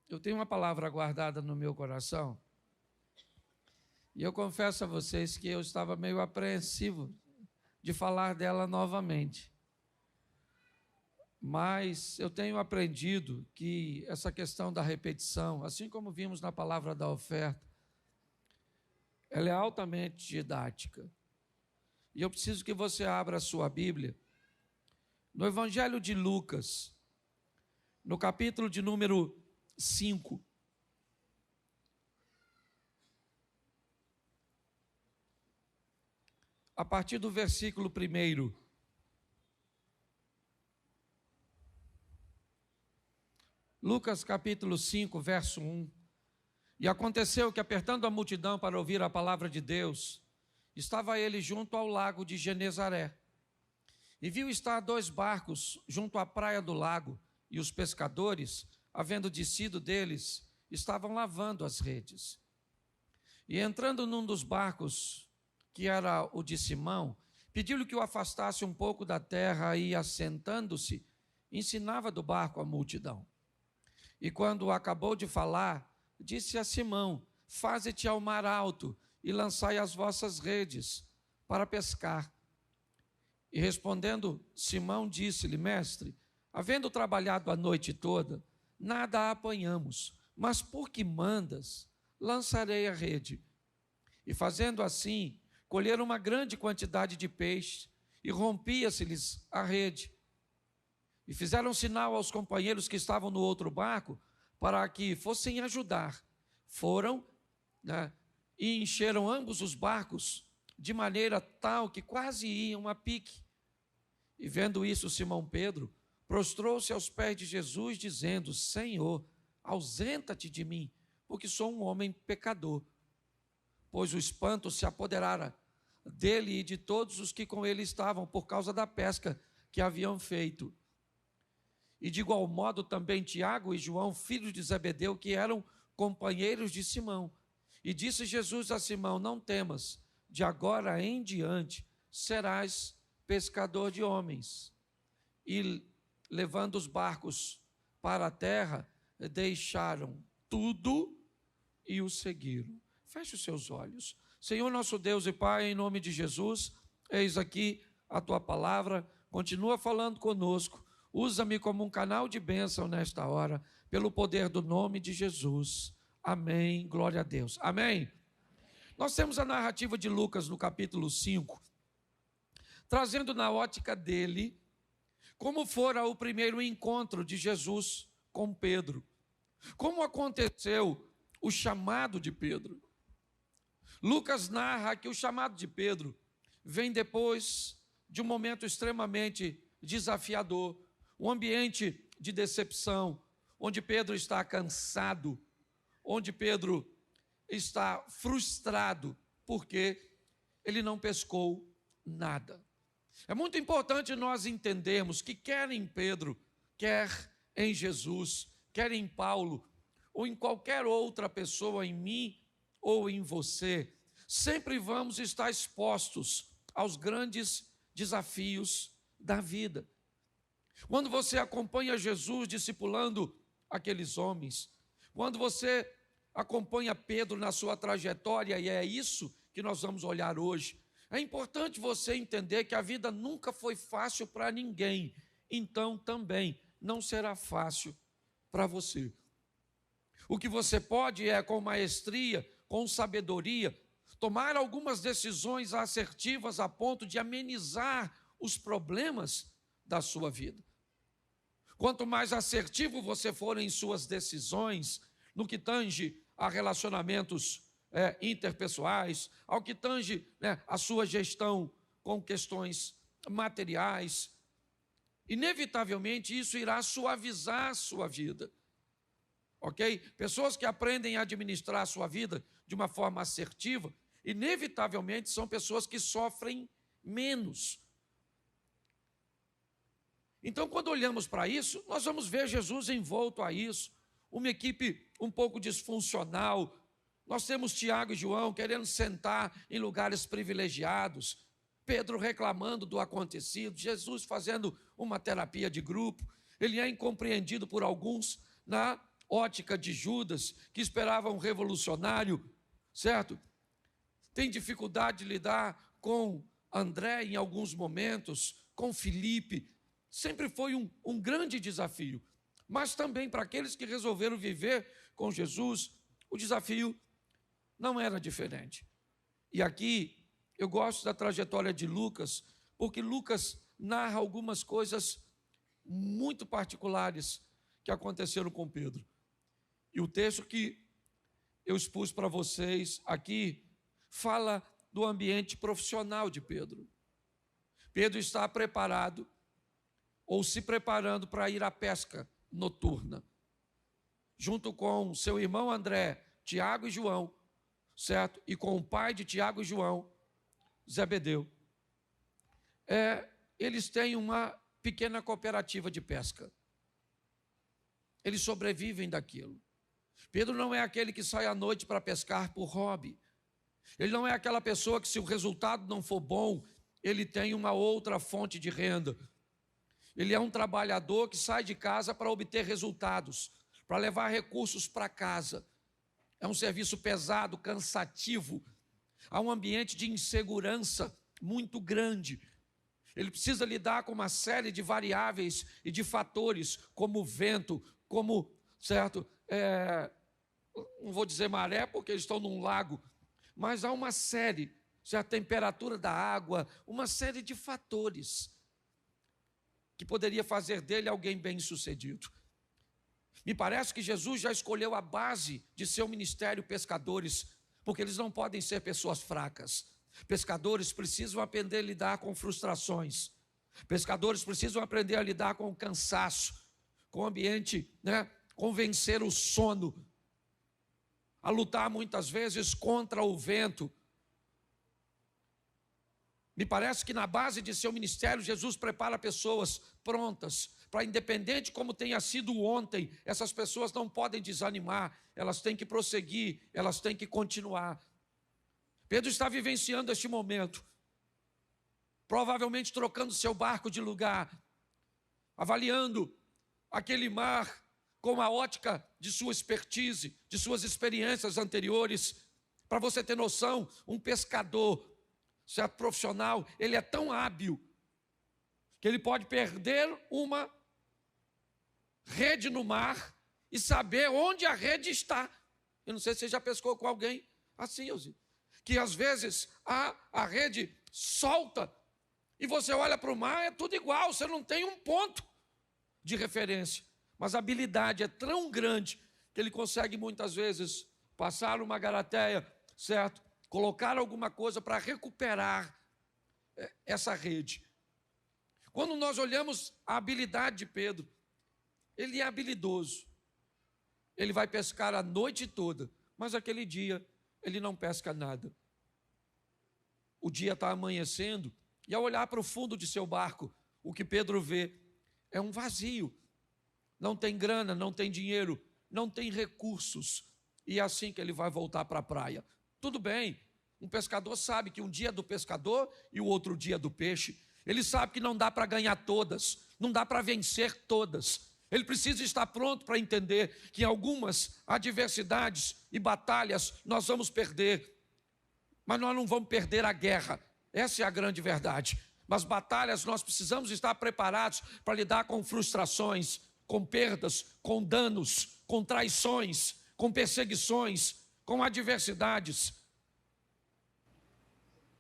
Eu tenho uma palavra guardada no meu coração e eu confesso a vocês que eu estava meio apreensivo de falar dela novamente. Mas eu tenho aprendido que essa questão da repetição, assim como vimos na palavra da oferta, ela é altamente didática. E eu preciso que você abra a sua Bíblia no Evangelho de Lucas, no capítulo de número 5. A partir do versículo 1. Lucas capítulo 5, verso 1. E aconteceu que, apertando a multidão para ouvir a palavra de Deus, estava ele junto ao lago de Genezaré. E viu estar 2 barcos junto à praia do lago, e os pescadores, havendo descido deles, estavam lavando as redes. E entrando num dos barcos, que era o de Simão, pediu-lhe que o afastasse um pouco da terra e, assentando-se, ensinava do barco a multidão. E quando acabou de falar, disse a Simão: faze-te ao mar alto e lançai as vossas redes para pescar. E respondendo, Simão disse-lhe: mestre, havendo trabalhado a noite toda, nada apanhamos, mas por que mandas, lançarei a rede. E fazendo assim, colheram uma grande quantidade de peixe, e rompia-se-lhes a rede. E fizeram sinal aos companheiros que estavam no outro barco, para que fossem ajudar. Foram, e encheram ambos os barcos, de maneira tal que quase iam a pique. E vendo isso, Simão Pedro prostrou-se aos pés de Jesus, dizendo: Senhor, ausenta-te de mim, porque sou um homem pecador. Pois o espanto se apoderara dele e de todos os que com ele estavam, por causa da pesca que haviam feito. E de igual modo também Tiago e João, filhos de Zebedeu, que eram companheiros de Simão. E disse Jesus a Simão: não temas, de agora em diante serás pescador de homens. E levando os barcos para a terra, deixaram tudo e o seguiram. Feche os seus olhos. Senhor nosso Deus e Pai, em nome de Jesus, eis aqui a Tua palavra, continua falando conosco, usa-me como um canal de bênção nesta hora, pelo poder do nome de Jesus. Amém, glória a Deus. Amém. Nós temos a narrativa de Lucas no capítulo 5, trazendo na ótica dele, como fora o primeiro encontro de Jesus com Pedro, como aconteceu o chamado de Pedro. Lucas narra que o chamado de Pedro vem depois de um momento extremamente desafiador, um ambiente de decepção, onde Pedro está cansado, onde Pedro está frustrado, porque ele não pescou nada. É muito importante nós entendermos que quer em Pedro, quer em Jesus, quer em Paulo, ou em qualquer outra pessoa, em mim ou em você, sempre vamos estar expostos aos grandes desafios da vida. Quando você acompanha Jesus discipulando aqueles homens, quando você acompanha Pedro na sua trajetória, e é isso que nós vamos olhar hoje, é importante você entender que a vida nunca foi fácil para ninguém, então também não será fácil para você. O que você pode é, com maestria, com sabedoria, tomar algumas decisões assertivas a ponto de amenizar os problemas da sua vida. Quanto mais assertivo você for em suas decisões, no que tange a relacionamentos interpessoais, ao que tange a sua gestão com questões materiais, inevitavelmente isso irá suavizar a sua vida. Ok? Pessoas que aprendem a administrar a sua vida de uma forma assertiva, inevitavelmente são pessoas que sofrem menos. Então, quando olhamos para isso, nós vamos ver Jesus envolto a isso, uma equipe um pouco disfuncional. Nós temos Tiago e João querendo sentar em lugares privilegiados, Pedro reclamando do acontecido, Jesus fazendo uma terapia de grupo. Ele é incompreendido por alguns ótica de Judas, que esperava um revolucionário, certo? Tem dificuldade de lidar com André em alguns momentos, com Filipe. Sempre foi um grande desafio. Mas também para aqueles que resolveram viver com Jesus, o desafio não era diferente. E aqui eu gosto da trajetória de Lucas, porque Lucas narra algumas coisas muito particulares que aconteceram com Pedro. E o texto que eu expus para vocês aqui fala do ambiente profissional de Pedro. Pedro está preparado ou se preparando para ir à pesca noturna, junto com seu irmão André, Tiago e João, certo? E com o pai de Tiago e João, Zebedeu. Eles têm uma pequena cooperativa de pesca. Eles sobrevivem daquilo. Pedro não é aquele que sai à noite para pescar por hobby. Ele não é aquela pessoa que, se o resultado não for bom, ele tem uma outra fonte de renda. Ele é um trabalhador que sai de casa para obter resultados, para levar recursos para casa. É um serviço pesado, cansativo. Há um ambiente de insegurança muito grande. Ele precisa lidar com uma série de variáveis e de fatores, como o vento, como, certo, não vou dizer maré, porque eles estão num lago, mas há uma série, a temperatura da água, uma série de fatores que poderia fazer dele alguém bem-sucedido. Me parece que Jesus já escolheu a base de seu ministério pescadores, porque eles não podem ser pessoas fracas. Pescadores precisam aprender a lidar com frustrações. Pescadores precisam aprender a lidar com o cansaço, com o ambiente, com vencer o sono, a lutar muitas vezes contra o vento. Me parece que na base de seu ministério, Jesus prepara pessoas prontas para, independente como tenha sido ontem, essas pessoas não podem desanimar, elas têm que prosseguir, elas têm que continuar. Pedro está vivenciando este momento, provavelmente trocando seu barco de lugar, avaliando aquele mar com a ótica de sua expertise, de suas experiências anteriores. Para você ter noção, um pescador, certo, profissional, ele é tão hábil que ele pode perder uma rede no mar e saber onde a rede está. Eu não sei se você já pescou com alguém assim, que às vezes a rede solta e você olha para o mar, é tudo igual, você não tem um ponto de referência. Mas a habilidade é tão grande que ele consegue muitas vezes passar uma garateia, certo? Colocar alguma coisa para recuperar essa rede. Quando nós olhamos a habilidade de Pedro, ele é habilidoso. Ele vai pescar a noite toda, mas aquele dia ele não pesca nada. O dia está amanhecendo e, ao olhar para o fundo de seu barco, o que Pedro vê é um vazio. Não tem grana, não tem dinheiro, não tem recursos. E é assim que ele vai voltar para a praia. Tudo bem, um pescador sabe que um dia é do pescador e o outro dia é do peixe. Ele sabe que não dá para ganhar todas, não dá para vencer todas. Ele precisa estar pronto para entender que em algumas adversidades e batalhas nós vamos perder. Mas nós não vamos perder a guerra. Essa é a grande verdade. Mas batalhas nós precisamos estar preparados para lidar com frustrações, com perdas, com danos, com traições, com perseguições, com adversidades.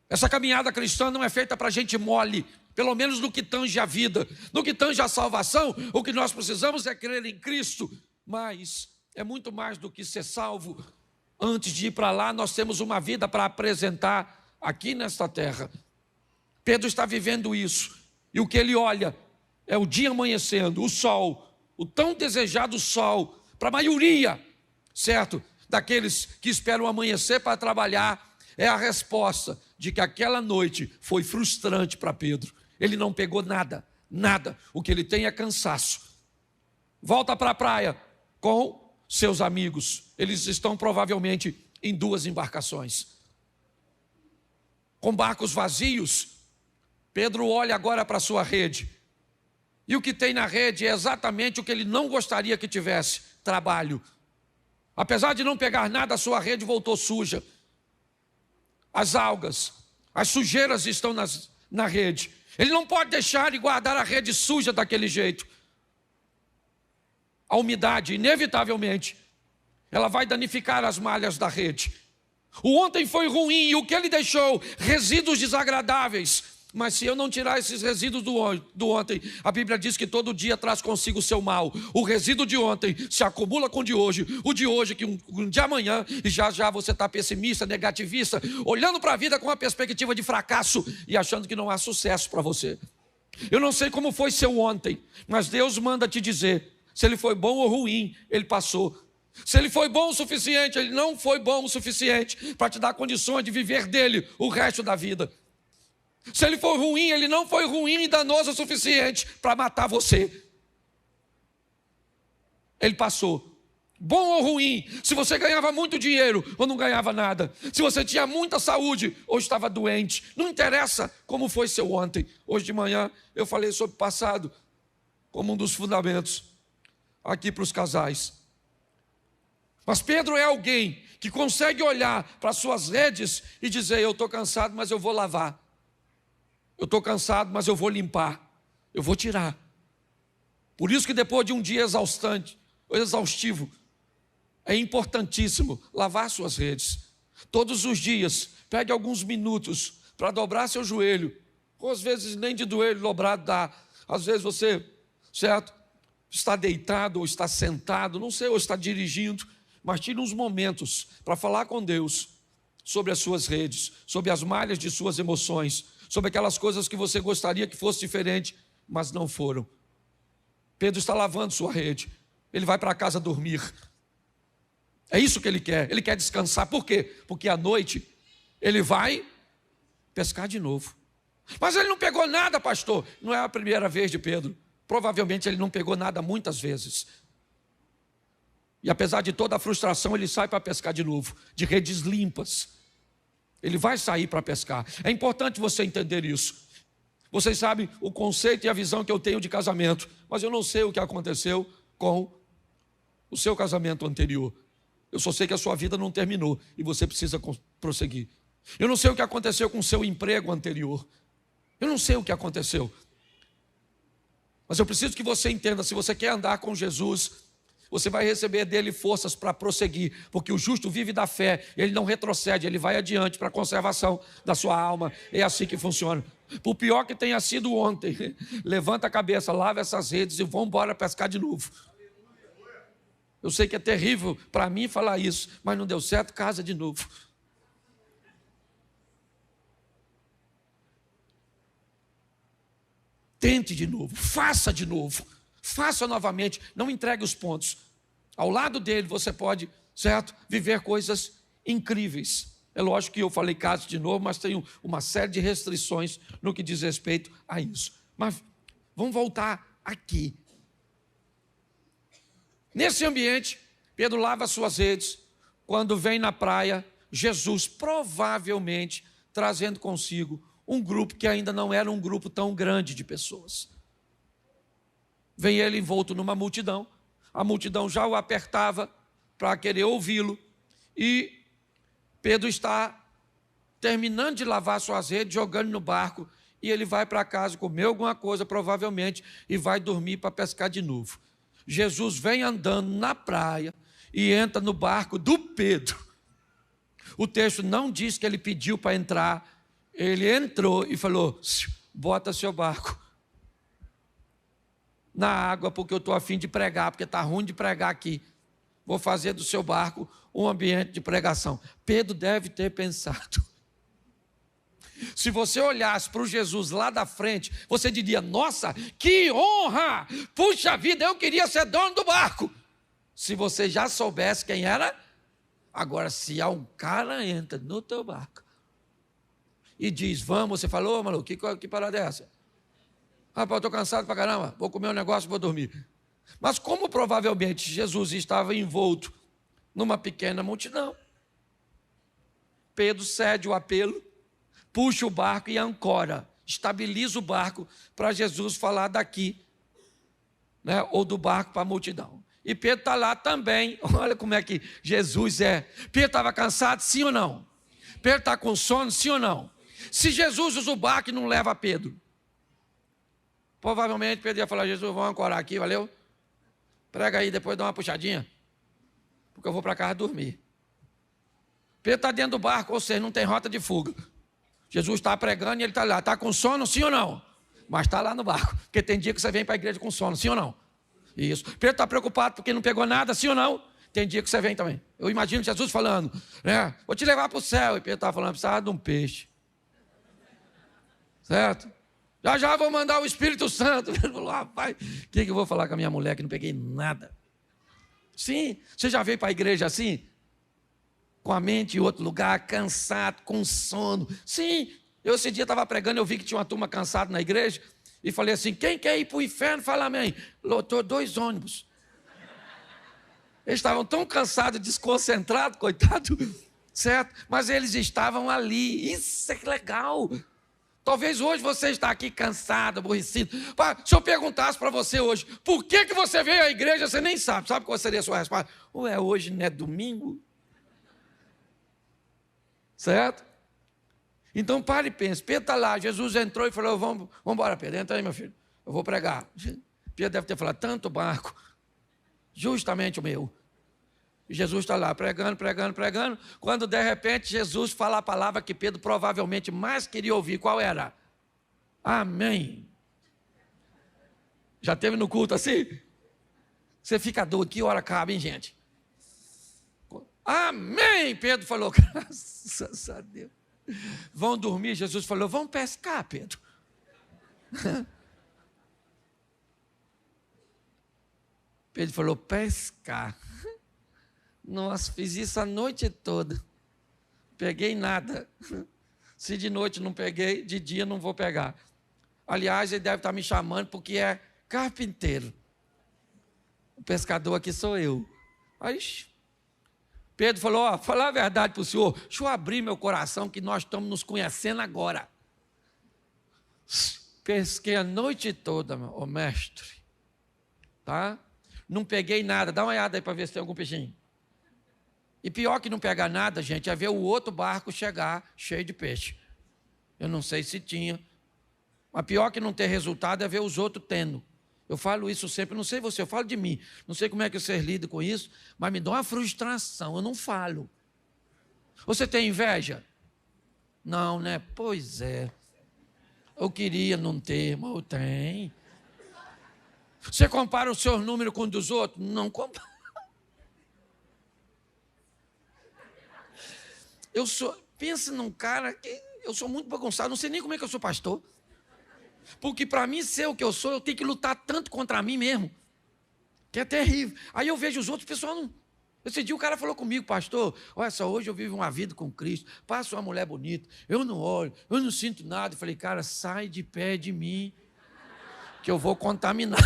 Essa caminhada cristã não é feita para gente mole, pelo menos no que tange a vida. No que tange a salvação, o que nós precisamos é crer em Cristo. Mas é muito mais do que ser salvo. Antes de ir para lá, nós temos uma vida para apresentar aqui nesta terra. Pedro está vivendo isso. E o que ele olha é o dia amanhecendo, o sol, o tão desejado sol, para a maioria, certo, daqueles que esperam amanhecer para trabalhar, é a resposta de que aquela noite foi frustrante para Pedro. Ele não pegou nada, nada. O que ele tem é cansaço. Volta para a praia com seus amigos. Eles estão provavelmente em 2 embarcações. Com barcos vazios, Pedro olha agora para a sua rede. E o que tem na rede é exatamente o que ele não gostaria que tivesse. trabalho. Apesar de não pegar nada, a sua rede voltou suja. As algas, as sujeiras estão na rede. Ele não pode deixar e guardar a rede suja daquele jeito. A umidade, inevitavelmente, ela vai danificar as malhas da rede. O ontem foi ruim e o que ele deixou? Resíduos desagradáveis. Mas se eu não tirar esses resíduos do ontem, a Bíblia diz que todo dia traz consigo o seu mal. O resíduo de ontem se acumula com o de hoje que um de amanhã, e já você está pessimista, negativista, olhando para a vida com a perspectiva de fracasso e achando que não há sucesso para você. Eu não sei como foi seu ontem, mas Deus manda te dizer, se ele foi bom ou ruim, ele passou. Se ele foi bom o suficiente, ele não foi bom o suficiente para te dar condições de viver dele o resto da vida. Se ele for ruim, ele não foi ruim e danoso o suficiente para matar você. Ele passou. Bom ou ruim, se você ganhava muito dinheiro ou não ganhava nada, se você tinha muita saúde ou estava doente, não interessa como foi seu ontem. Hoje de manhã eu falei sobre o passado como um dos fundamentos aqui para os casais. Mas Pedro é alguém que consegue olhar para as suas redes e dizer, eu estou cansado, mas eu vou lavar. Eu estou cansado, mas eu vou limpar. Eu vou tirar. Por isso que depois de um dia exaustivo, é importantíssimo lavar suas redes. Todos os dias, pegue alguns minutos para dobrar seu joelho. Ou às vezes nem de joelho dobrado dá. Às vezes você, certo, está deitado ou está sentado, não sei, ou está dirigindo. Mas tire uns momentos para falar com Deus sobre as suas redes, sobre as malhas de suas emoções, sobre aquelas coisas que você gostaria que fosse diferente, mas não foram. Pedro está lavando sua rede. Ele vai para casa dormir. É isso que ele quer descansar. Por quê? Porque à noite ele vai pescar de novo. Mas ele não pegou nada, pastor. Não é a primeira vez de Pedro. Provavelmente ele não pegou nada muitas vezes. E apesar de toda a frustração, ele sai para pescar de novo, de redes limpas. Ele vai sair para pescar. É importante você entender isso. Vocês sabem o conceito e a visão que eu tenho de casamento, mas eu não sei o que aconteceu com o seu casamento anterior. Eu só sei que a sua vida não terminou e você precisa prosseguir. Eu não sei o que aconteceu com o seu emprego anterior. Eu não sei o que aconteceu. Mas eu preciso que você entenda, se você quer andar com Jesus, você vai receber dele forças para prosseguir, porque o justo vive da fé, ele não retrocede, ele vai adiante para a conservação da sua alma. É assim que funciona. Por pior que tenha sido ontem, levanta a cabeça, lava essas redes e vamos embora pescar de novo. Eu sei que é terrível para mim falar isso, mas não deu certo, casa de novo. Tente de novo, faça de novo. Faça novamente, não entregue os pontos. Ao lado dele você pode, certo, viver coisas incríveis. É lógico que eu falei caso de novo, mas tenho uma série de restrições no que diz respeito a isso. Mas vamos voltar aqui. Nesse ambiente, Pedro lava suas redes. Quando vem na praia, Jesus provavelmente trazendo consigo um grupo que ainda não era um grupo tão grande de pessoas. Vem ele envolto numa multidão, a multidão já o apertava para querer ouvi-lo, e Pedro está terminando de lavar suas redes, jogando no barco, e ele vai para casa comer alguma coisa, provavelmente, e vai dormir para pescar de novo. Jesus vem andando na praia e entra no barco do Pedro. O texto não diz que ele pediu para entrar, ele entrou e falou, bota seu barco na água, porque eu estou a fim de pregar, porque está ruim de pregar aqui. Vou fazer do seu barco um ambiente de pregação. Pedro deve ter pensado. Se você olhasse para o Jesus lá da frente, você diria, nossa, que honra! Puxa vida, eu queria ser dono do barco. Se você já soubesse quem era, agora se há um cara entra no teu barco e diz, vamos, você falou, maluco, que parada é essa? Rapaz, eu estou cansado pra caramba, vou comer um negócio e vou dormir. Mas como provavelmente Jesus estava envolto numa pequena multidão, Pedro cede o apelo, puxa o barco e ancora, estabiliza o barco para Jesus falar daqui, né, ou do barco para a multidão. E Pedro está lá também. Olha como é que Jesus é. Pedro estava cansado, sim ou não? Pedro está com sono, sim ou não? Se Jesus usa o barco e não leva Pedro, provavelmente Pedro ia falar: Jesus, vamos ancorar aqui, valeu? Prega aí, depois dá uma puxadinha, porque eu vou para casa dormir. Pedro está dentro do barco, ou seja, não tem rota de fuga. Jesus está pregando e ele está lá. Está com sono, sim ou não? Mas está lá no barco, porque tem dia que você vem para a igreja com sono, sim ou não? Isso. Pedro está preocupado porque não pegou nada, sim ou não? Tem dia que você vem também. Eu imagino Jesus falando, né? Vou te levar para o céu. E Pedro está falando: precisava de um peixe. Certo? Já vou mandar o Espírito Santo. Ele falou: rapaz, o que eu vou falar com a minha mulher que não peguei nada? Sim, você já veio para a igreja assim? Com a mente em outro lugar, cansado, com sono. Sim, eu esse dia estava pregando, eu vi que tinha uma turma cansada na igreja, e falei assim: quem quer ir para o inferno? Fala amém. Lotou 2 ônibus. Eles estavam tão cansados, desconcentrados, coitado, certo? Mas eles estavam ali. Isso é que legal. Talvez hoje você está aqui cansado, aborrecido. Se eu perguntasse para você hoje, por que você veio à igreja, você nem sabe. Sabe qual seria a sua resposta? Ué, hoje não é domingo? Certo? Então pare e pense. Pedro está lá, Jesus entrou e falou: vamos embora, Pedro, entra aí, meu filho, eu vou pregar. Pedro deve ter falado: tanto barco, justamente o meu. E Jesus está lá pregando, quando de repente Jesus fala a palavra que Pedro provavelmente mais queria ouvir. Qual era? Amém. Já teve no culto assim? Você fica doido, que hora acaba, hein, gente? Amém, Pedro falou. Graças a Deus. Vão dormir, Jesus falou: vamos pescar, Pedro. Pedro falou: pescar. Nossa, fiz isso a noite toda. Peguei nada. Se de noite não peguei, de dia não vou pegar. Aliás, ele deve estar me chamando porque é carpinteiro. O pescador aqui sou eu. Aí Pedro falou: ó, falar a verdade para o senhor, deixa eu abrir meu coração que nós estamos nos conhecendo agora. Pesquei a noite toda, ô mestre. Tá? Não peguei nada. Dá uma olhada aí para ver se tem algum peixinho. E pior que não pegar nada, gente, é ver o outro barco chegar cheio de peixe. Eu não sei se tinha. Mas pior que não ter resultado é ver os outros tendo. Eu falo isso sempre, não sei você, eu falo de mim. Não sei como é que vocês lidam com isso, mas me dá uma frustração, eu não falo. Você tem inveja? Não, né? Pois é. Eu queria não ter, mas eu tenho. Você compara o seu número com o dos outros? Não compara. Pensa num cara que eu sou muito bagunçado, não sei nem como é que eu sou pastor. Porque para mim ser o que eu sou, eu tenho que lutar tanto contra mim mesmo, que é terrível. Aí eu vejo os outros, pessoal não... Esse dia o cara falou comigo: pastor, olha só, hoje eu vivo uma vida com Cristo, passo uma mulher bonita, eu não olho, eu não sinto nada. Eu falei: cara, sai de pé de mim, que eu vou contaminar.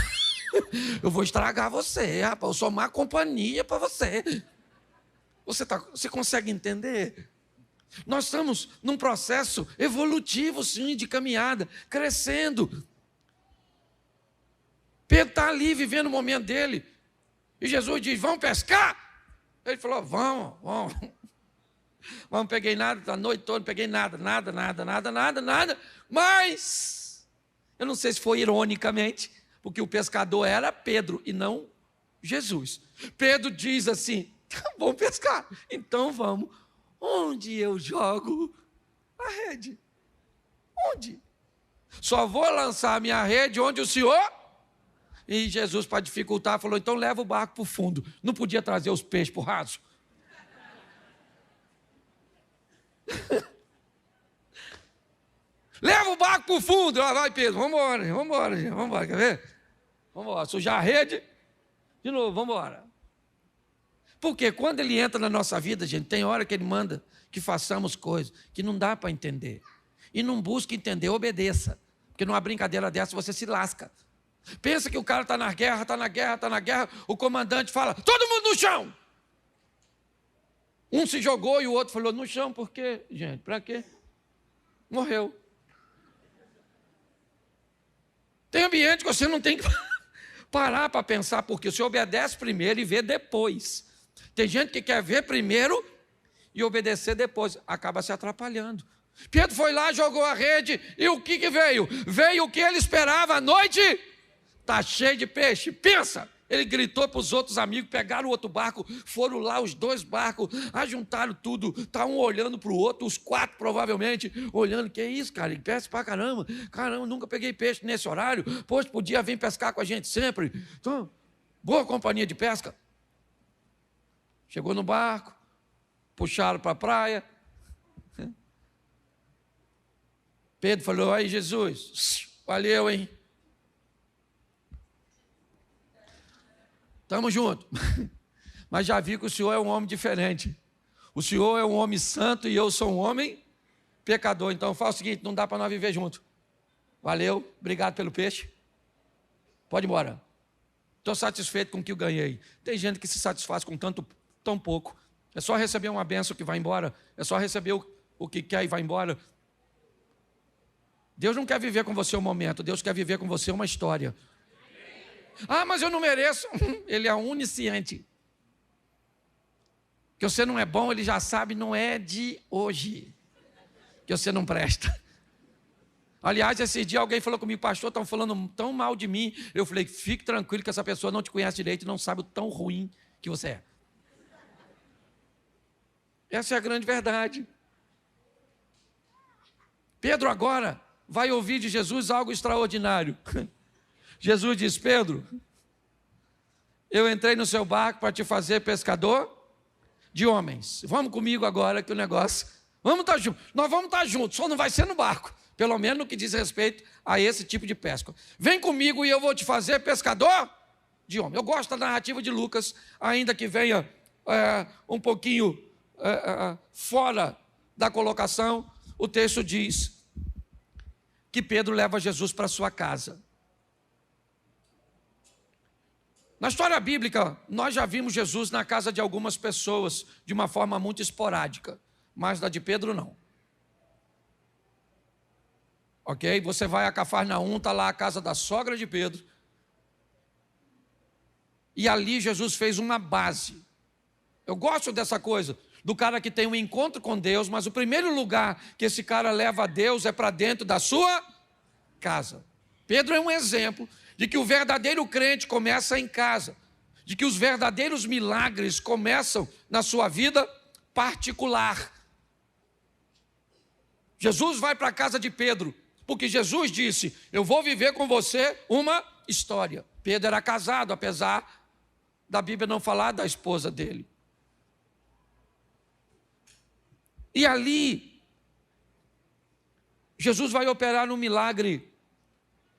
Eu vou estragar você, rapaz, eu sou má companhia para você. Você consegue entender? Nós estamos num processo evolutivo, sim, de caminhada, crescendo. Pedro está ali vivendo o momento dele. E Jesus diz: vamos pescar? Ele falou: vamos. Não peguei nada, a noite toda não peguei nada. Mas, eu não sei se foi ironicamente, porque o pescador era Pedro e não Jesus. Pedro diz assim: vamos pescar, então vamos. Onde eu jogo a rede? Onde? Só vou lançar a minha rede onde o Senhor... E Jesus, para dificultar, falou: então leva o barco para o fundo. Não podia trazer os peixes para o raso? Leva o barco para o fundo. Vai, Pedro, vamos embora, quer ver? Vamos embora, sujar a rede. De novo, vamos embora. Porque quando ele entra na nossa vida, gente, tem hora que ele manda que façamos coisas que não dá para entender. E não busca entender, obedeça. Porque numa brincadeira dessa você se lasca. Pensa que o cara está na guerra, o comandante fala: todo mundo no chão. Um se jogou e o outro falou: no chão, por quê, gente? Para quê? Morreu. Tem ambiente que você não tem que parar para pensar, porque você obedece primeiro e vê depois. Tem gente que quer ver primeiro e obedecer depois, acaba se atrapalhando. Pedro foi lá, jogou a rede, e o que veio? Veio o que ele esperava, a noite está cheia de peixe. Pensa, ele gritou para os outros amigos, pegaram o outro barco, foram lá os 2 barcos, ajuntaram tudo, está um olhando para o outro, os 4 provavelmente, olhando, que é isso, cara, peixe para caramba, nunca peguei peixe nesse horário, pois podia vir pescar com a gente sempre. Então, boa companhia de pesca. Chegou no barco, puxaram para a praia. Pedro falou, aí Jesus, valeu, hein? Estamos juntos. Mas já vi que o senhor é um homem diferente. O senhor é um homem santo e eu sou um homem pecador. Então fala o seguinte, não dá para nós viver junto. Valeu, obrigado pelo peixe. Pode ir embora. Estou satisfeito com o que eu ganhei. Tem gente que se satisfaz com tão pouco. É só receber uma bênção que vai embora. É só receber o que quer e vai embora. Deus não quer viver com você um momento. Deus quer viver com você uma história. Ah, mas eu não mereço. Ele é onisciente. Que você não é bom, ele já sabe, não é de hoje. Que você não presta. Aliás, esse dia alguém falou comigo, pastor, estão falando tão mal de mim. Eu falei, fique tranquilo que essa pessoa não te conhece direito e não sabe o tão ruim que você é. Essa é a grande verdade. Pedro agora vai ouvir de Jesus algo extraordinário. Jesus diz, Pedro, eu entrei no seu barco para te fazer pescador de homens. Vamos comigo agora que o negócio... Vamos estar juntos. Nós vamos estar juntos, só não vai ser no barco. Pelo menos no que diz respeito a esse tipo de pesca. Vem comigo e eu vou te fazer pescador de homens. Eu gosto da narrativa de Lucas, ainda que venha um pouquinho fora da colocação. O texto diz que Pedro leva Jesus para sua casa. Na história bíblica, nós já vimos Jesus na casa de algumas pessoas de uma forma muito esporádica, mas na de Pedro não. Ok? Você vai a Cafarnaum, está lá a casa da sogra de Pedro, e ali Jesus fez uma base. Eu gosto dessa coisa, do cara que tem um encontro com Deus, mas o primeiro lugar que esse cara leva a Deus é para dentro da sua casa. Pedro é um exemplo de que o verdadeiro crente começa em casa, de que os verdadeiros milagres começam na sua vida particular. Jesus vai para a casa de Pedro, porque Jesus disse, eu vou viver com você uma história. Pedro era casado, apesar da Bíblia não falar da esposa dele. E ali, Jesus vai operar um milagre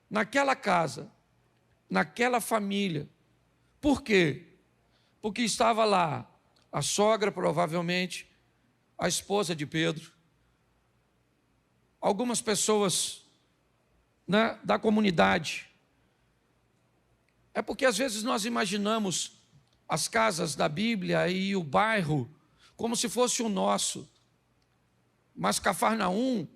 naquela casa, naquela família. Por quê? Porque estava lá a sogra, provavelmente, a esposa de Pedro, algumas pessoas, né, da comunidade. É porque às vezes nós imaginamos as casas da Bíblia e o bairro como se fosse o nosso. Mas Cafarnaum,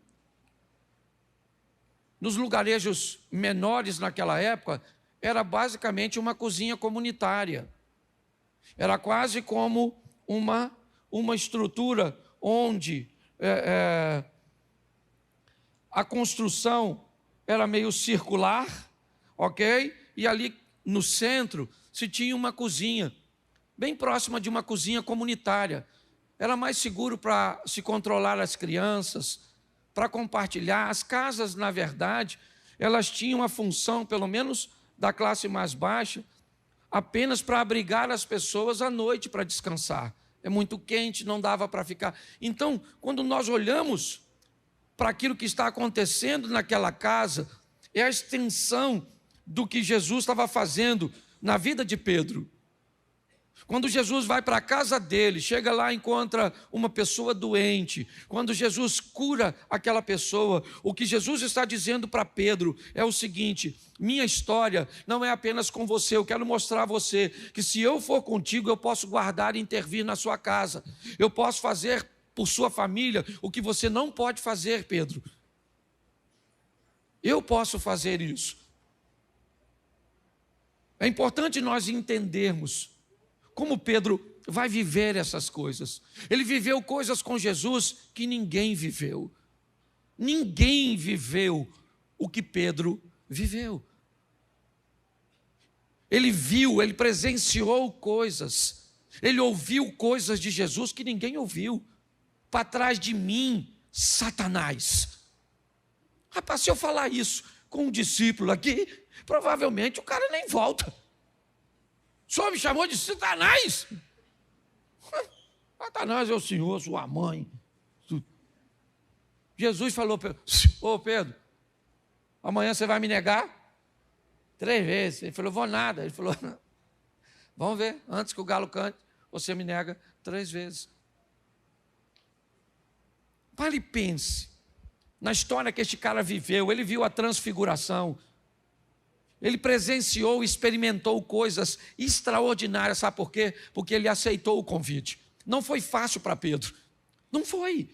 nos lugarejos menores naquela época, era basicamente uma cozinha comunitária. Era quase como uma estrutura onde a construção era meio circular, ok? E ali no centro se tinha uma cozinha, bem próxima de uma cozinha comunitária. Era mais seguro para se controlar as crianças, para compartilhar. As casas, na verdade, elas tinham a função, pelo menos da classe mais baixa, apenas para abrigar as pessoas à noite para descansar. É muito quente, não dava para ficar. Então, quando nós olhamos para aquilo que está acontecendo naquela casa, é a extensão do que Jesus estava fazendo na vida de Pedro. Quando Jesus vai para a casa dele, chega lá e encontra uma pessoa doente. Quando Jesus cura aquela pessoa, o que Jesus está dizendo para Pedro é o seguinte: minha história não é apenas com você, eu quero mostrar a você que se eu for contigo, eu posso guardar e intervir na sua casa. Eu posso fazer por sua família o que você não pode fazer, Pedro. Eu posso fazer isso. É importante nós entendermos como Pedro vai viver essas coisas. Ele viveu coisas com Jesus que ninguém viveu. Ninguém viveu o que Pedro viveu. Ele viu, ele presenciou coisas. Ele ouviu coisas de Jesus que ninguém ouviu. Para trás de mim, Satanás. Rapaz, se eu falar isso com um discípulo aqui, provavelmente o cara nem volta. O senhor me chamou de Satanás? Satanás é o senhor, sua mãe. Jesus falou, ô Pedro, amanhã você vai me negar 3 vezes. Ele falou, vou nada. Ele falou, vamos ver, antes que o galo cante, você me nega 3 vezes. Pare e pense na história que este cara viveu. Ele viu a transfiguração. Ele presenciou, experimentou coisas extraordinárias. Sabe por quê? Porque ele aceitou o convite. Não foi fácil para Pedro. Não foi.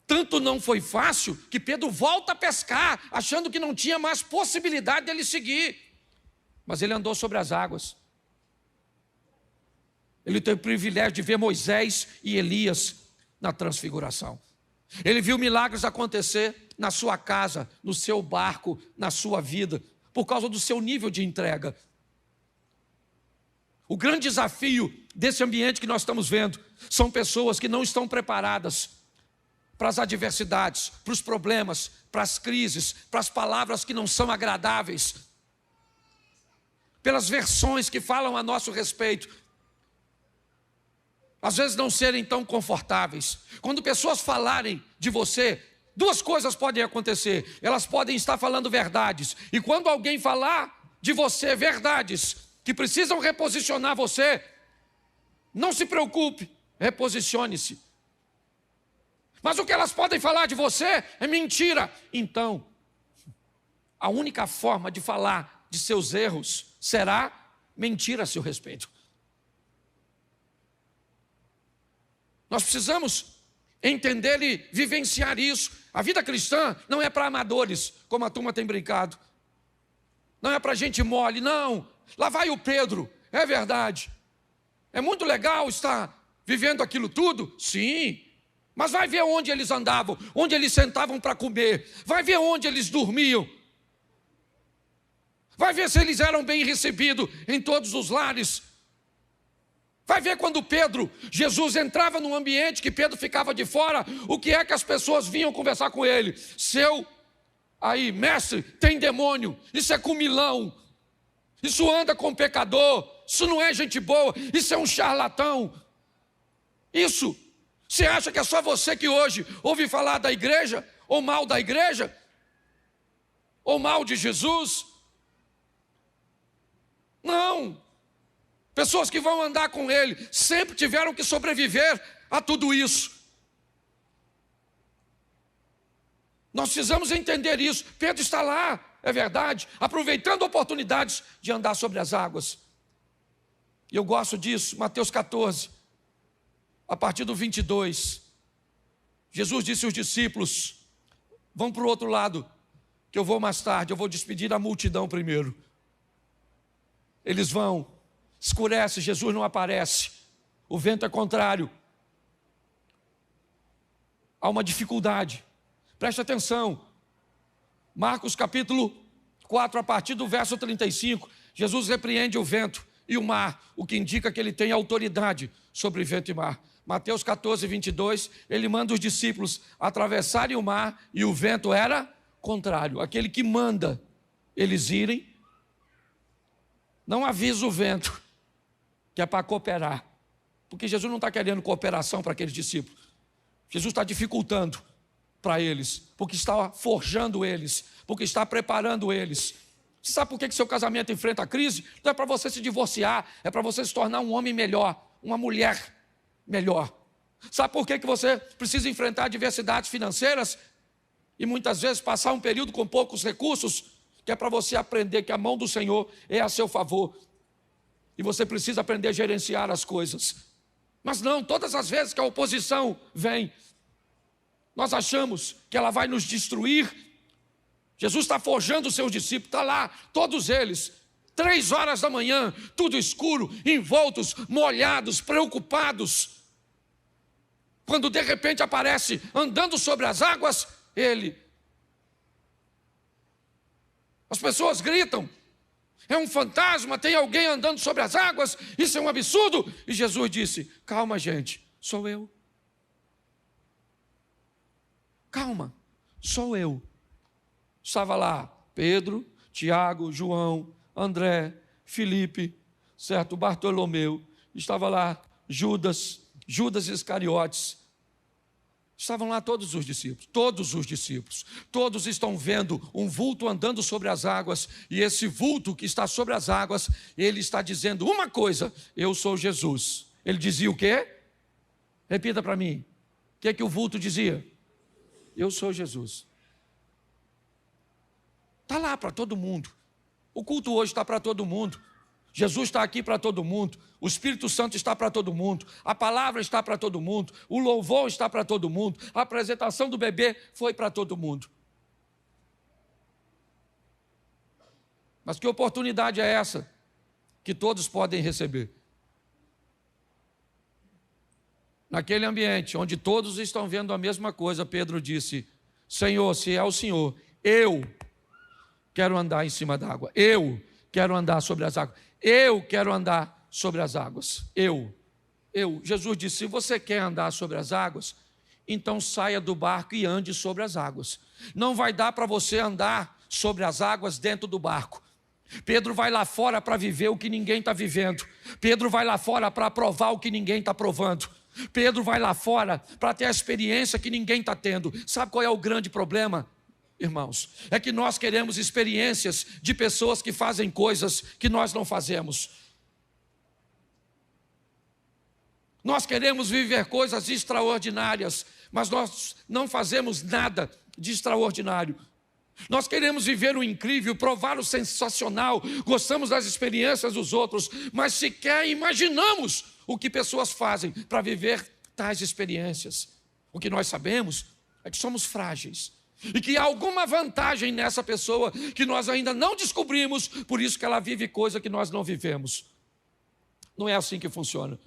Tanto não foi fácil que Pedro volta a pescar, achando que não tinha mais possibilidade dele seguir. Mas ele andou sobre as águas. Ele teve o privilégio de ver Moisés e Elias na transfiguração. Ele viu milagres acontecer na sua casa, no seu barco, na sua vida, por causa do seu nível de entrega. O grande desafio desse ambiente que nós estamos vendo são pessoas que não estão preparadas para as adversidades, para os problemas, para as crises, para as palavras que não são agradáveis, pelas versões que falam a nosso respeito. Às vezes não serem tão confortáveis. Quando pessoas falarem de você, 2 coisas podem acontecer. Elas podem estar falando verdades. E quando alguém falar de você verdades que precisam reposicionar você, não se preocupe, reposicione-se. Mas o que elas podem falar de você é mentira. Então, a única forma de falar de seus erros será mentir a seu respeito. Nós precisamos entender e vivenciar isso. A vida cristã não é para amadores, como a turma tem brincado. Não é para gente mole, não. Lá vai o Pedro, é verdade. É muito legal estar vivendo aquilo tudo? Sim. Mas vai ver onde eles andavam, onde eles sentavam para comer. Vai ver onde eles dormiam. Vai ver se eles eram bem recebidos em todos os lares. Vai ver quando Jesus entrava num ambiente que Pedro ficava de fora, o que é que as pessoas vinham conversar com ele? Mestre, tem demônio, isso é comilão, isso anda com pecador, isso não é gente boa, isso é um charlatão. Isso, você acha que é só você que hoje ouve falar da igreja, ou mal da igreja, ou mal de Jesus? Não. Pessoas que vão andar com ele sempre tiveram que sobreviver a tudo isso. Nós precisamos entender isso. Pedro está lá, é verdade, aproveitando oportunidades de andar sobre as águas. E eu gosto disso, Mateus 14, a partir do 22. Jesus disse aos discípulos, vão para o outro lado, que eu vou mais tarde, eu vou despedir a multidão primeiro. Eles vão, escurece, Jesus não aparece, o vento é contrário, há uma dificuldade. Preste atenção, Marcos capítulo 4, a partir do verso 35, Jesus repreende o vento e o mar, o que indica que ele tem autoridade sobre vento e mar. Mateus 14, 22, ele manda os discípulos atravessarem o mar e o vento era contrário. Aquele que manda eles irem, não avisa o vento, que é para cooperar, porque Jesus não está querendo cooperação para aqueles discípulos. Jesus está dificultando para eles, porque está forjando eles, porque está preparando eles. Você sabe por que seu casamento enfrenta a crise? Não é para você se divorciar, é para você se tornar um homem melhor, uma mulher melhor. Sabe por que você precisa enfrentar adversidades financeiras e muitas vezes passar um período com poucos recursos? Que é para você aprender que a mão do Senhor é a seu favor. E você precisa aprender a gerenciar as coisas. Mas não, todas as vezes que a oposição vem, nós achamos que ela vai nos destruir. Jesus está forjando os seus discípulos, está lá, todos eles, 3 horas da manhã, tudo escuro, envoltos, molhados, preocupados. Quando de repente aparece andando sobre as águas, ele. As pessoas gritam: é um fantasma, tem alguém andando sobre as águas, isso é um absurdo. E Jesus disse: calma, gente, sou eu. Calma, sou eu. Estava lá Pedro, Tiago, João, André, Filipe, certo? Bartolomeu. Estava lá Judas Iscariotes. Estavam lá todos os discípulos. Todos estão vendo um vulto andando sobre as águas, e esse vulto que está sobre as águas, ele está dizendo uma coisa: eu sou Jesus. Ele dizia o quê? Repita para mim. O que é que o vulto dizia? Eu sou Jesus. Está lá para todo mundo. O culto hoje está para todo mundo. Jesus está aqui para todo mundo. O Espírito Santo está para todo mundo. A palavra está para todo mundo. O louvor está para todo mundo. A apresentação do bebê foi para todo mundo. Mas que oportunidade é essa que todos podem receber? Naquele ambiente onde todos estão vendo a mesma coisa, Pedro disse: Senhor, se é o Senhor, eu quero andar em cima da água. Eu quero andar sobre as águas. Eu quero andar sobre as águas. Eu. Jesus disse: se você quer andar sobre as águas, então saia do barco e ande sobre as águas. Não vai dar para você andar sobre as águas dentro do barco. Pedro vai lá fora para viver o que ninguém está vivendo. Pedro vai lá fora para provar o que ninguém está provando. Pedro vai lá fora para ter a experiência que ninguém está tendo. Sabe qual é o grande problema, irmãos? É que nós queremos experiências de pessoas que fazem coisas que nós não fazemos. Nós queremos viver coisas extraordinárias, mas nós não fazemos nada de extraordinário. Nós queremos viver o incrível, provar o sensacional, gostamos das experiências dos outros, mas sequer imaginamos o que pessoas fazem para viver tais experiências. O que nós sabemos é que somos frágeis e que há alguma vantagem nessa pessoa que nós ainda não descobrimos, por isso que ela vive coisa que nós não vivemos. Não é assim que funciona.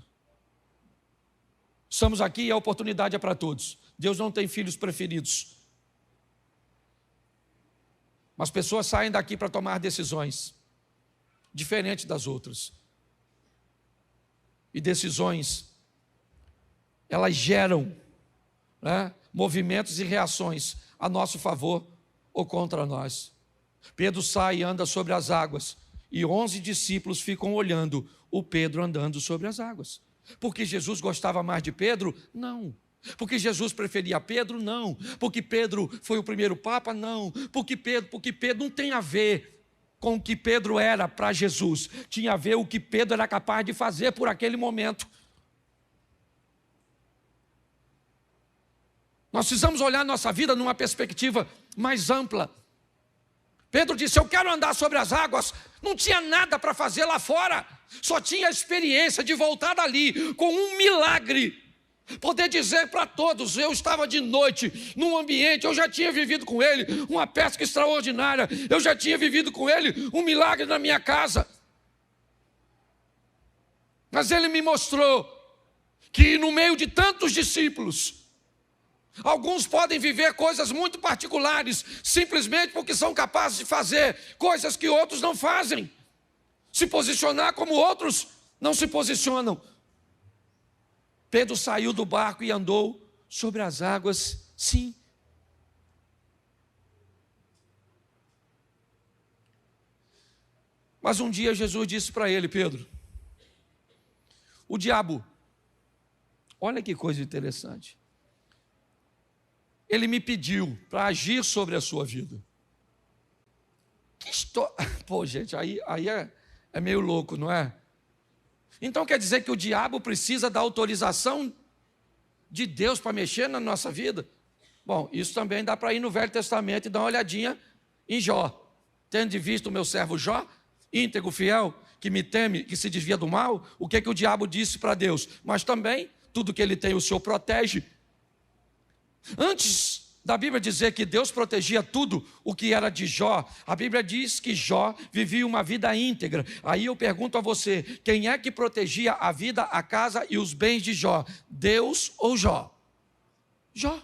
Estamos aqui e a oportunidade é para todos. Deus não tem filhos preferidos. Mas pessoas saem daqui para tomar decisões diferentes das outras. E decisões, elas geram, movimentos e reações a nosso favor ou contra nós. Pedro sai e anda sobre as águas, e 11 discípulos ficam olhando o Pedro andando sobre as águas. Porque Jesus gostava mais de Pedro? Não. Porque Jesus preferia Pedro? Não. Porque Pedro foi o primeiro papa? Não. Porque Pedro não tem a ver com o que Pedro era para Jesus. Tinha a ver o que Pedro era capaz de fazer por aquele momento. Nós precisamos olhar nossa vida numa perspectiva mais ampla. Pedro disse: eu quero andar sobre as águas. Não tinha nada para fazer lá fora. Só tinha a experiência de voltar dali com um milagre. Poder dizer para todos: eu estava de noite num ambiente, eu já tinha vivido com ele uma pesca extraordinária, eu já tinha vivido com ele um milagre na minha casa. Mas ele me mostrou que no meio de tantos discípulos, alguns podem viver coisas muito particulares, simplesmente porque são capazes de fazer coisas que outros não fazem, se posicionar como outros não se posicionam. Pedro saiu do barco e andou sobre as águas, sim. Mas um dia Jesus disse para ele: Pedro, o diabo, olha que coisa interessante, ele me pediu para agir sobre a sua vida. Pô, gente, aí é meio louco, não é? Então quer dizer que o diabo precisa da autorização de Deus para mexer na nossa vida? Bom, isso também dá para ir no Velho Testamento e dar uma olhadinha em Jó. Tendo visto o meu servo Jó, íntegro, fiel, que me teme, que se desvia do mal, o que o diabo disse para Deus? Mas também, tudo que ele tem o Senhor protege. Antes da Bíblia dizer que Deus protegia tudo o que era de Jó, a Bíblia diz que Jó vivia uma vida íntegra. Aí eu pergunto a você, quem é que protegia a vida, a casa e os bens de Jó? Deus ou Jó? Jó.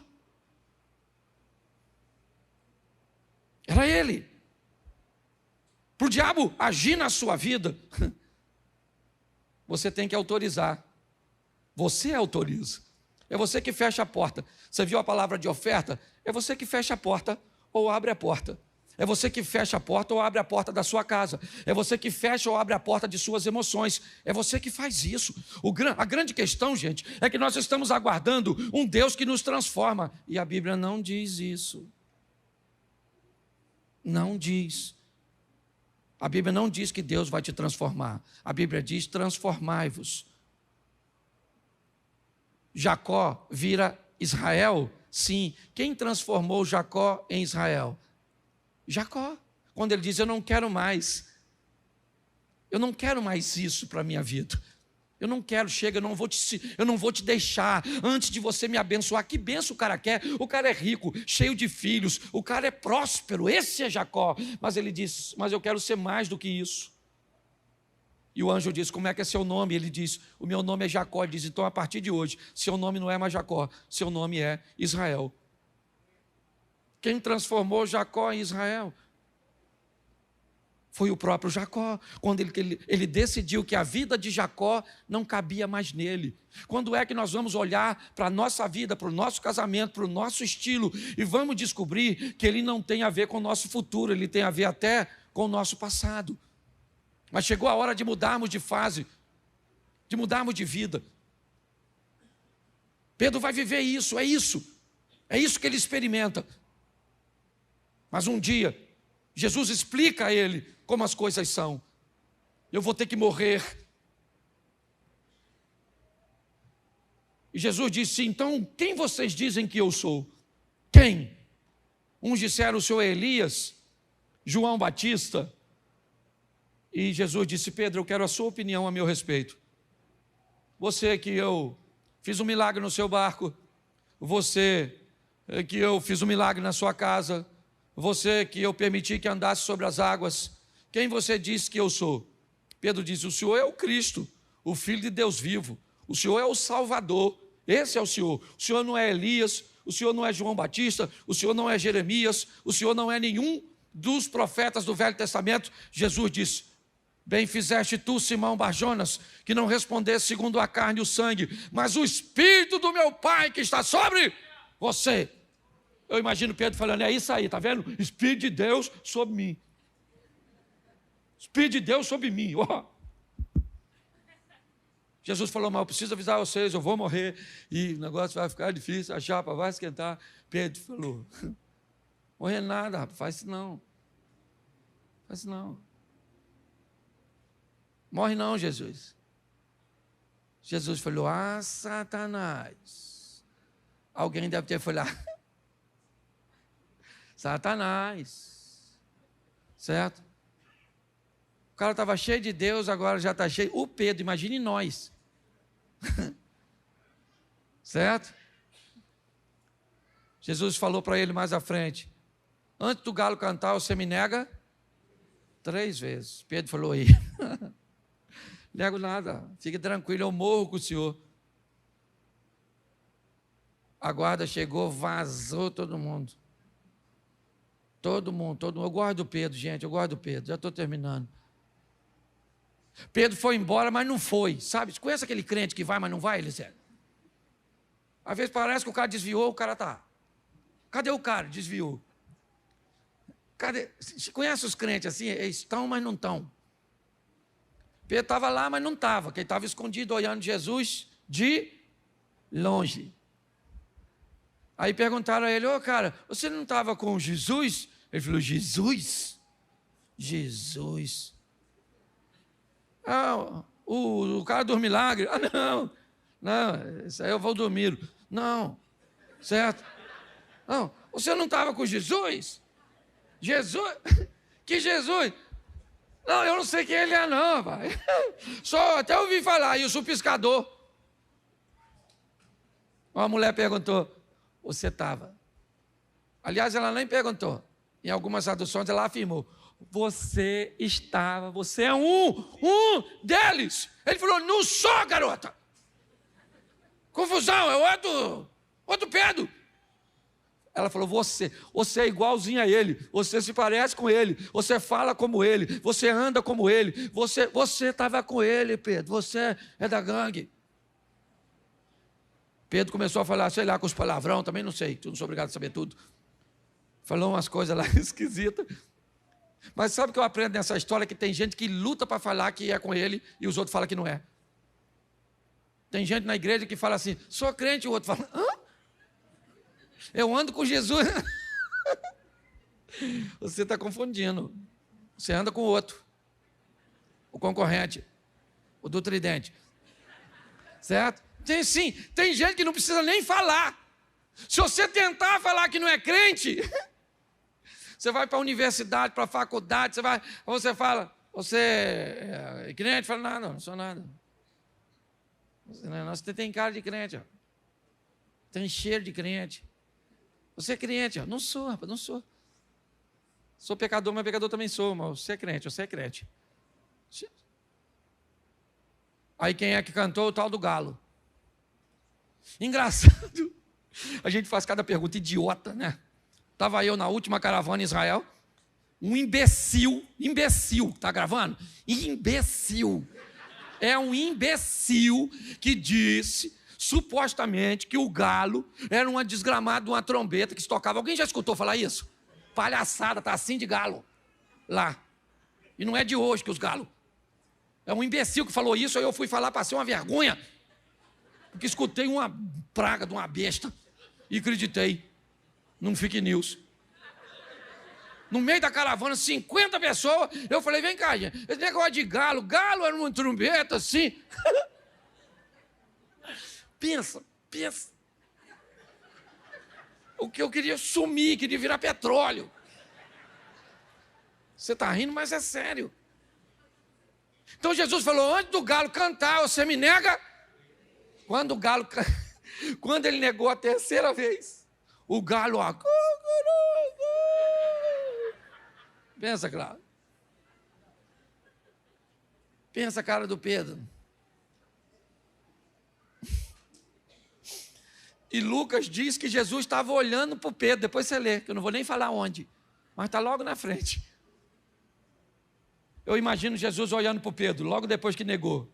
Era ele. Para o diabo agir na sua vida, você tem que autorizar. Você autoriza. É você que fecha a porta. Você viu a palavra de oferta? É você que fecha a porta ou abre a porta. É você que fecha a porta ou abre a porta da sua casa. É você que fecha ou abre a porta de suas emoções. É você que faz isso. A grande questão, gente, é que nós estamos aguardando um Deus que nos transforma. E a Bíblia não diz isso. Não diz. A Bíblia não diz que Deus vai te transformar. A Bíblia diz: transformai-vos. Jacó vira Israel? Sim. Quem transformou Jacó em Israel? Jacó. Quando ele diz: eu não quero mais isso para a minha vida. Eu não quero, chega, eu não vou te deixar antes de você me abençoar. Que benção o cara quer? O cara é rico, cheio de filhos, o cara é próspero, esse é Jacó. Mas ele diz: mas eu quero ser mais do que isso. E o anjo diz: como é que é seu nome? Ele diz: o meu nome é Jacó. Ele diz: então a partir de hoje, seu nome não é mais Jacó, seu nome é Israel. Quem transformou Jacó em Israel? Foi o próprio Jacó, quando ele decidiu que a vida de Jacó não cabia mais nele. Quando é que nós vamos olhar para a nossa vida, para o nosso casamento, para o nosso estilo, e vamos descobrir que ele não tem a ver com o nosso futuro, ele tem a ver até com o nosso passado. Mas chegou a hora de mudarmos de fase, de mudarmos de vida. Pedro vai viver isso, é isso que ele experimenta. Mas um dia, Jesus explica a ele como as coisas são. Eu vou ter que morrer. E Jesus disse: então, quem vocês dizem que eu sou? Quem? Uns disseram: o senhor é Elias, João Batista. E Jesus disse: Pedro, eu quero a sua opinião a meu respeito. Você que eu fiz um milagre no seu barco, você que eu fiz um milagre na sua casa, você que eu permiti que andasse sobre as águas, quem você diz que eu sou? Pedro disse: o Senhor é o Cristo, o Filho de Deus vivo, o Senhor é o Salvador, esse é o Senhor não é Elias, o Senhor não é João Batista, o Senhor não é Jeremias, o Senhor não é nenhum dos profetas do Velho Testamento. Jesus disse: bem fizeste tu, Simão Barjonas, que não respondesse segundo a carne e o sangue, mas o Espírito do meu Pai que está sobre você. Eu imagino Pedro falando: é isso aí, está vendo? Espírito de Deus sobre mim. Espírito de Deus sobre mim. Oh. Jesus falou: mas eu preciso avisar vocês, eu vou morrer e o negócio vai ficar difícil, a chapa vai esquentar. Pedro falou: morrer nada, rapaz, faz isso não. Faz isso não. Morre não, Jesus. Jesus falou: ah, Satanás. Alguém deve ter falado: Satanás. Certo? O cara estava cheio de Deus, agora já está cheio. O Pedro, imagine nós. Certo? Jesus falou para ele mais à frente: antes do galo cantar, você me nega 3 vezes. Pedro falou: aí, nego nada, fique tranquilo, eu morro com o senhor. A guarda chegou, vazou todo mundo. Todo mundo. Eu gosto do Pedro, gente, eu gosto do Pedro, já estou terminando. Pedro foi embora, mas não foi, sabe? Conhece aquele crente que vai, mas não vai, Eliseu? Às vezes parece que o cara desviou, o cara está. Cadê o cara? Desviou. Cadê? Conhece os crentes assim? Eles estão, mas não estão. Pedro estava lá, mas não estava, porque ele estava escondido olhando Jesus de longe. Aí perguntaram a ele: ô cara, você não estava com Jesus? Ele falou: Jesus? Jesus. Ah, o cara dos milagres. Ah, não, isso aí eu vou dormir. Não, certo? Não, você não estava com Jesus? Jesus? Que Jesus? Não, eu não sei quem ele é não, pai. Só até ouvi falar, e eu sou pescador. Uma mulher perguntou: você estava? Aliás, ela nem perguntou. Em algumas traduções ela afirmou: você é um deles. Ele falou: não sou, garota. Confusão, é outro Pedro. Ela falou: você é igualzinho a ele, você se parece com ele, você fala como ele, você anda como ele, você estava com ele, Pedro, você é da gangue. Pedro começou a falar, sei lá, com os palavrão, também não sei, não sou obrigado a saber tudo. Falou umas coisas lá esquisitas. Mas sabe o que eu aprendo nessa história? Que tem gente que luta para falar que é com ele e os outros falam que não é. Tem gente na igreja que fala assim: sou crente, e o outro fala: hã? Eu ando com Jesus. Você está confundindo. Você anda com o outro, o concorrente, o do tridente. Certo? Tem gente que não precisa nem falar. Se você tentar falar que não é crente, você vai para a universidade, para a faculdade, você fala: você é crente? Fala: não sou nada. Você tem cara de crente, ó. Tem cheiro de crente. Você é crente, ó. Não sou, rapaz, não sou. Sou pecador, mas pecador também sou, mas você é crente. Aí quem é que cantou? O tal do galo. Engraçado. A gente faz cada pergunta idiota, né? Estava eu na última caravana em Israel, um imbecil, tá gravando? Imbecil. É um imbecil que disse, supostamente, que o galo era uma desgramada de uma trombeta que se tocava. Alguém já escutou falar isso? Palhaçada, tá assim de galo lá. E não é de hoje que os galos. É um imbecil que falou isso, aí eu fui falar, passei uma vergonha, porque escutei uma praga de uma besta e acreditei num fake news. No meio da caravana, 50 pessoas, eu falei: vem cá, gente, esse negócio de galo era uma trombeta assim. Pensa. O que eu queria sumir, queria virar petróleo. Você está rindo, mas é sério. Então Jesus falou: antes do galo cantar, você me nega. Quando ele negou a terceira vez, o galo, ó, pensa, claro. Pensa a cara do Pedro. E Lucas diz que Jesus estava olhando para o Pedro. Depois você lê, que eu não vou nem falar onde, mas está logo na frente. Eu imagino Jesus olhando para o Pedro, logo depois que negou.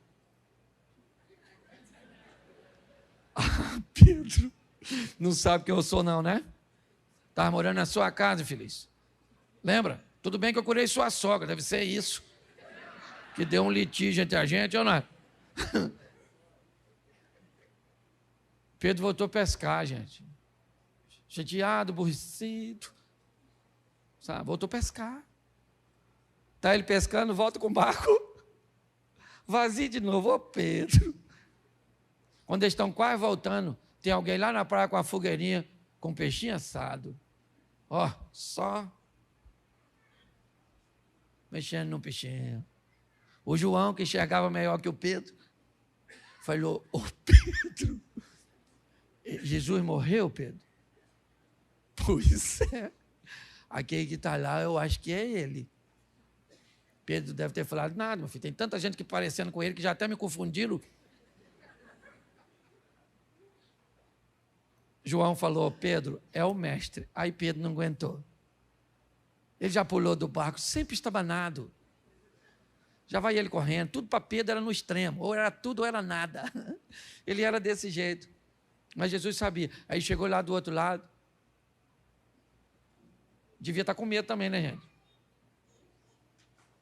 Pedro, não sabe quem eu sou não, né? Estava morando na sua casa, infeliz. Lembra? Tudo bem que eu curei sua sogra, deve ser isso. Que deu um litígio entre a gente, ou não é? Pedro voltou a pescar, gente. Chateado, aborrecido. Sabe? Voltou a pescar. Está ele pescando, volta com o barco. Vazio de novo. Ô Pedro. Quando eles estão quase voltando, tem alguém lá na praia com a fogueirinha, com peixinho assado. Ó, só mexendo no peixinho. O João, que enxergava melhor que o Pedro, falou: ô Pedro, Jesus morreu, Pedro? Pois é. Aquele que está lá, eu acho que é ele. Pedro deve ter falado: nada, meu filho, tem tanta gente que parecendo com ele que já até me confundiram. João falou: Pedro, é o mestre. Aí Pedro não aguentou. Ele já pulou do barco, sempre estabanado. Já vai ele correndo. Tudo para Pedro era no extremo. Ou era tudo ou era nada. Ele era desse jeito. Mas Jesus sabia. Aí chegou lá do outro lado. Devia estar com medo também, né, gente?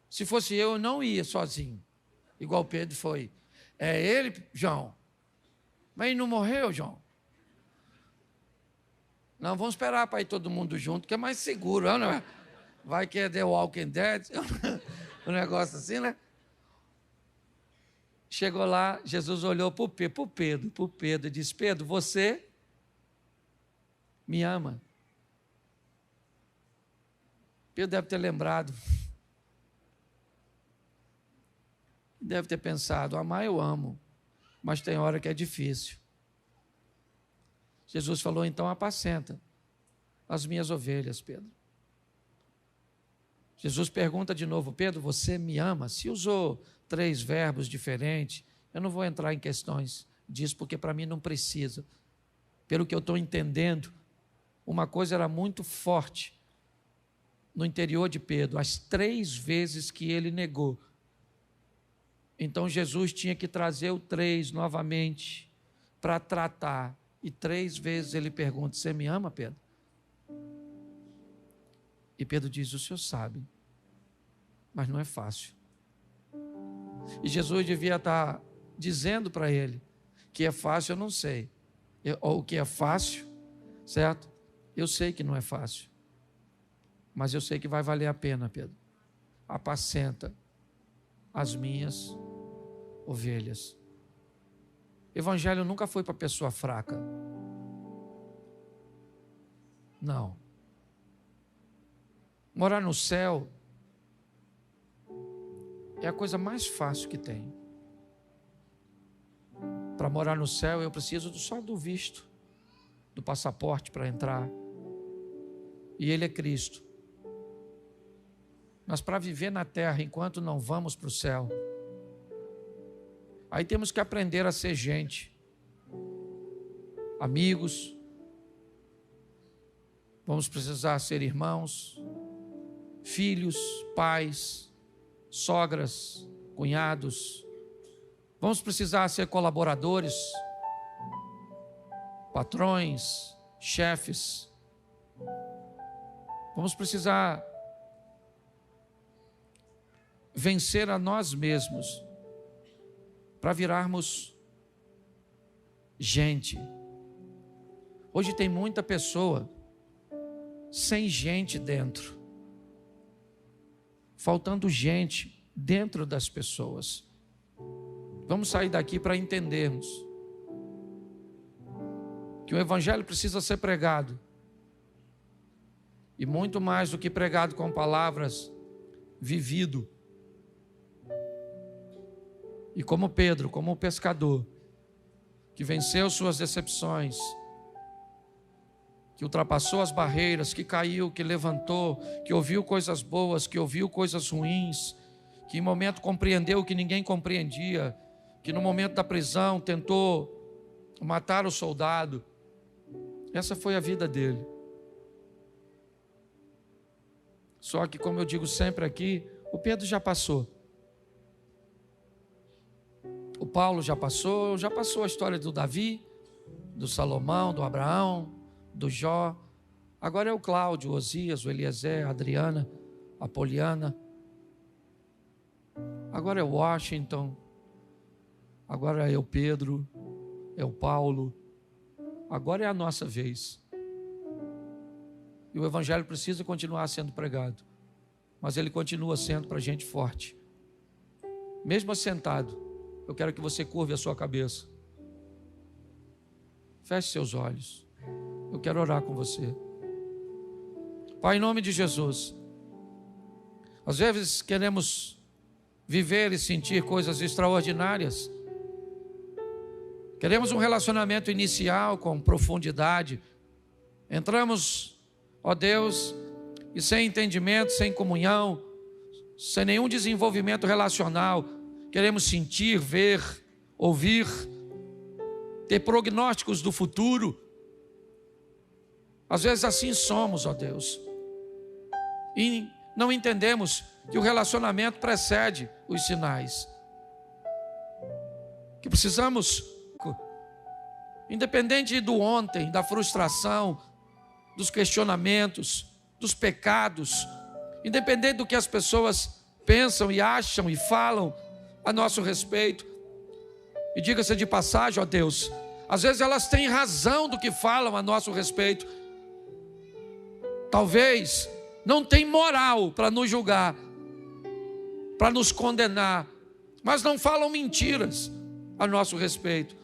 Se fosse eu não ia sozinho. Igual Pedro foi. É ele, João. Mas ele não morreu, João? Não, vamos esperar para ir todo mundo junto, que é mais seguro, não é? Vai que é The Walking Dead, um negócio assim, né? Chegou lá, Jesus olhou para o Pedro, e disse: Pedro, você me ama? Pedro deve ter lembrado, deve ter pensado: amar eu amo, mas tem hora que é difícil. Jesus falou: então apacenta as minhas ovelhas, Pedro. Jesus pergunta de novo: Pedro, você me ama? Se usou 3 verbos diferentes, eu não vou entrar em questões disso, porque para mim não precisa. Pelo que eu estou entendendo, uma coisa era muito forte no interior de Pedro, as 3 vezes que ele negou. Então Jesus tinha que trazer o 3 novamente para tratar. E 3 vezes ele pergunta: você me ama, Pedro? E Pedro diz: o senhor sabe, mas não é fácil. E Jesus devia estar dizendo para ele que é fácil, eu não sei. Ou o que é fácil, certo? Eu sei que não é fácil. Mas eu sei que vai valer a pena, Pedro. Apacenta as minhas ovelhas. Evangelho nunca foi para pessoa fraca. Não. Morar no céu é a coisa mais fácil que tem. Para morar no céu eu preciso só do visto, do passaporte para entrar. E Ele é Cristo. Mas para viver na terra enquanto não vamos para o céu, aí temos que aprender a ser gente, amigos, vamos precisar ser irmãos, filhos, pais, sogras, cunhados, vamos precisar ser colaboradores, patrões, chefes, vamos precisar vencer a nós mesmos para virarmos gente. Hoje tem muita pessoa sem gente dentro, faltando gente dentro das pessoas. Vamos sair daqui para entendermos que o Evangelho precisa ser pregado, e muito mais do que pregado com palavras, vivido. E como Pedro, como o pescador, que venceu suas decepções, que ultrapassou as barreiras, que caiu, que levantou, que ouviu coisas boas, que ouviu coisas ruins, que em momento compreendeu o que ninguém compreendia, que no momento da prisão tentou matar o soldado. Essa foi a vida dele. Só que, como eu digo sempre aqui, o Pedro já passou. O Paulo já passou a história do Davi, do Salomão, do Abraão, do Jó. Agora é o Cláudio, o Osias, o Eliezer, a Adriana, a Poliana. Agora é o Washington. Agora é o Pedro, é o Paulo. Agora é a nossa vez. E o Evangelho precisa continuar sendo pregado. Mas ele continua sendo para gente forte. Mesmo assentado, eu quero que você curve a sua cabeça. Feche seus olhos. Eu quero orar com você. Pai, em nome de Jesus. Às vezes queremos viver e sentir coisas extraordinárias. Queremos um relacionamento inicial com profundidade. Entramos, ó Deus, e sem entendimento, sem comunhão, sem nenhum desenvolvimento relacional, queremos sentir, ver, ouvir, ter prognósticos do futuro. Às vezes assim somos, ó Deus. E não entendemos que o relacionamento precede os sinais. Que precisamos, independente do ontem, da frustração, dos questionamentos, dos pecados, independente do que as pessoas pensam e acham e falam a nosso respeito. E diga-se de passagem, ó Deus, às vezes elas têm razão do que falam a nosso respeito. Talvez não tem moral para nos julgar, para nos condenar, mas não falam mentiras a nosso respeito,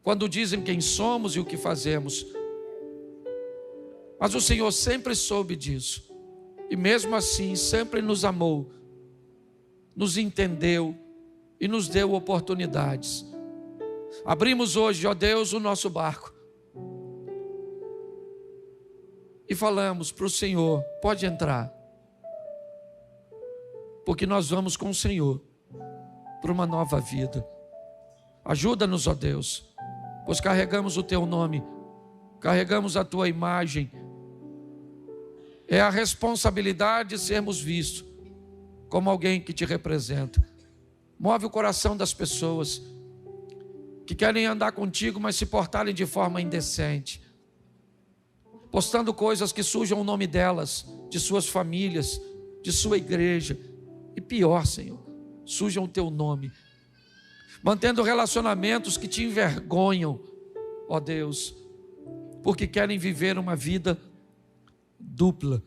quando dizem quem somos e o que fazemos. Mas o Senhor sempre soube disso, e mesmo assim sempre nos amou, nos entendeu e nos deu oportunidades. Abrimos hoje, ó Deus, o nosso barco, e falamos para o Senhor: pode entrar, porque nós vamos com o Senhor para uma nova vida. Ajuda-nos, ó Deus, pois carregamos o Teu nome, carregamos a Tua imagem. É a responsabilidade de sermos vistos como alguém que Te representa. Move o coração das pessoas que querem andar contigo, mas se portarem de forma indecente, postando coisas que sujam o nome delas, de suas famílias, de sua igreja, e pior, Senhor, sujam o Teu nome, mantendo relacionamentos que Te envergonham, ó Deus, porque querem viver uma vida dupla.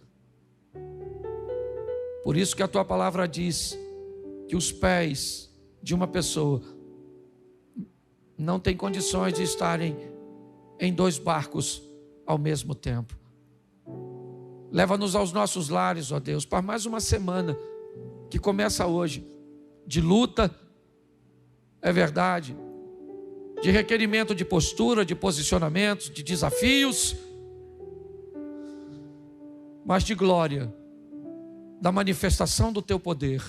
Por isso que a Tua palavra diz que os pés de uma pessoa não têm condições de estarem em 2 barcos ao mesmo tempo. Leva-nos aos nossos lares, ó Deus, para mais uma semana que começa hoje, de luta, é verdade, de requerimento de postura, de posicionamentos, de desafios, mas de glória, da manifestação do Teu poder.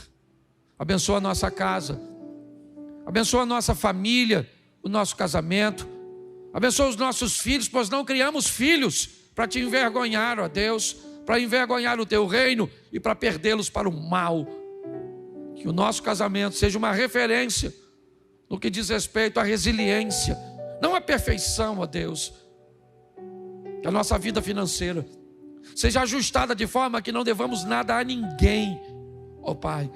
Abençoa a nossa casa, abençoa a nossa família, o nosso casamento, abençoa os nossos filhos, pois não criamos filhos para Te envergonhar, ó Deus, para envergonhar o Teu reino e para perdê-los para o mal. Que o nosso casamento seja uma referência no que diz respeito à resiliência, não à perfeição, ó Deus. Que a nossa vida financeira seja ajustada de forma que não devamos nada a ninguém, ó Pai,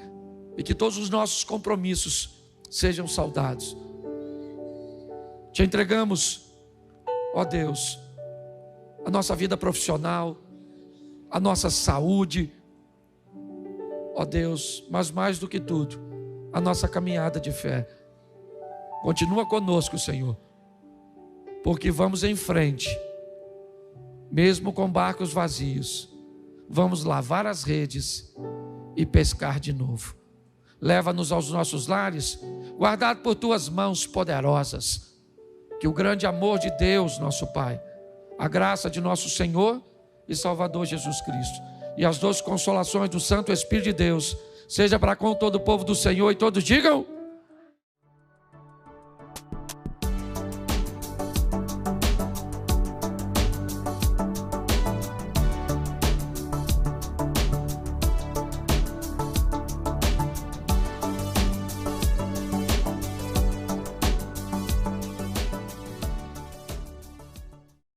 e que todos os nossos compromissos sejam saudados. Te entregamos, ó Deus, a nossa vida profissional, a nossa saúde, ó Deus, mas mais do que tudo, a nossa caminhada de fé. Continua conosco, Senhor, porque vamos em frente, mesmo com barcos vazios, vamos lavar as redes e pescar de novo. Leva-nos aos nossos lares, guardado por Tuas mãos poderosas. Que o grande amor de Deus, nosso Pai, a graça de nosso Senhor e Salvador Jesus Cristo e as doces consolações do Santo Espírito de Deus seja para com todo o povo do Senhor, e todos digam: